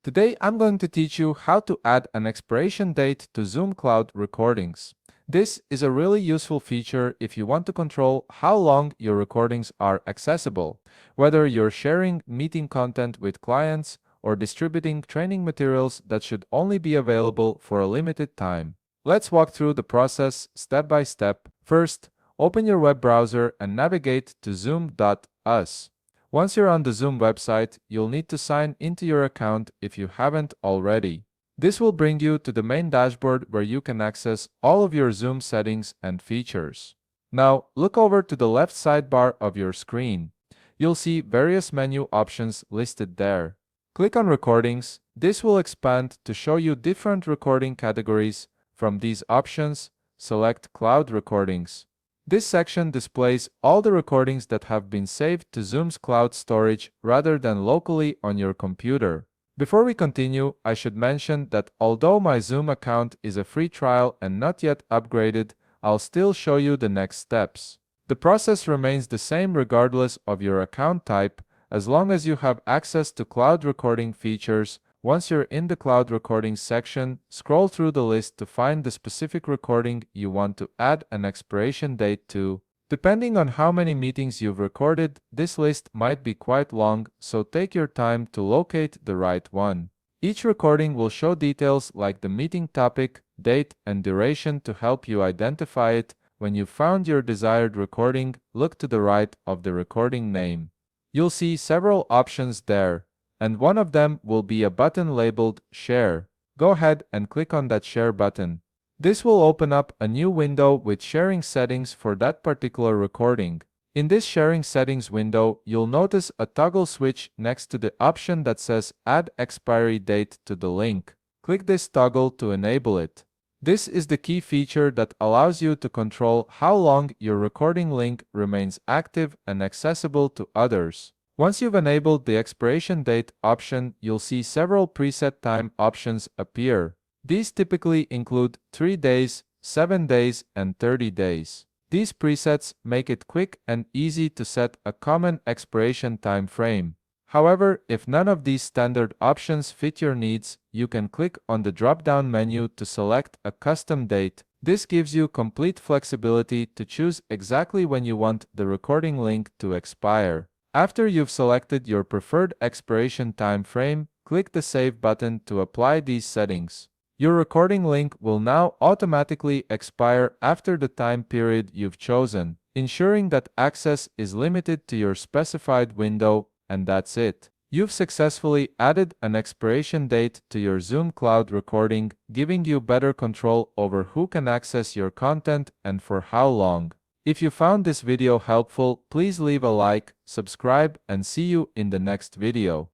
Today I'm going to teach you how to add an expiration date to Zoom Cloud recordings. This is a really useful feature if you want to control how long your recordings are accessible, whether you're sharing meeting content with clients or distributing training materials that should only be available for a limited time. Let's walk through the process step by step. First, open your web browser and navigate to zoom.us. Once you're on the Zoom website, you'll need to sign into your account if you haven't already. This will bring you to the main dashboard where you can access all of your Zoom settings and features. Now, look over to the left sidebar of your screen. You'll see various menu options listed there. Click on Recordings. This will expand to show you different recording categories. From these options, select Cloud Recordings. This section displays all the recordings that have been saved to Zoom's cloud storage rather than locally on your computer. Before we continue, I should mention that although my Zoom account is a free trial and not yet upgraded, I'll still show you the next steps. The process remains the same regardless of your account type, as long as you have access to cloud recording features. Once you're in the cloud recording section, scroll through the list to find the specific recording you want to add an expiration date to. Depending on how many meetings you've recorded, this list might be quite long, so take your time to locate the right one. Each recording will show details like the meeting topic, date, and duration to help you identify it. When you've found your desired recording, look to the right of the recording name. You'll see several options there, and one of them will be a button labeled Share. Go ahead and click on that Share button. This will open up a new window with sharing settings for that particular recording. In this sharing settings window, you'll notice a toggle switch next to the option that says Add Expiry Date to the link. Click this toggle to enable it. This is the key feature that allows you to control how long your recording link remains active and accessible to others. Once you've enabled the expiration date option, you'll see several preset time options appear. These typically include 3 days, 7 days, and 30 days. These presets make it quick and easy to set a common expiration time frame. However, if none of these standard options fit your needs, you can click on the drop-down menu to select a custom date. This gives you complete flexibility to choose exactly when you want the recording link to expire. After you've selected your preferred expiration time frame, click the Save button to apply these settings. Your recording link will now automatically expire after the time period you've chosen, ensuring that access is limited to your specified window, and that's it. You've successfully added an expiration date to your Zoom Cloud recording, giving you better control over who can access your content and for how long. If you found this video helpful, please leave a like, subscribe, and see you in the next video.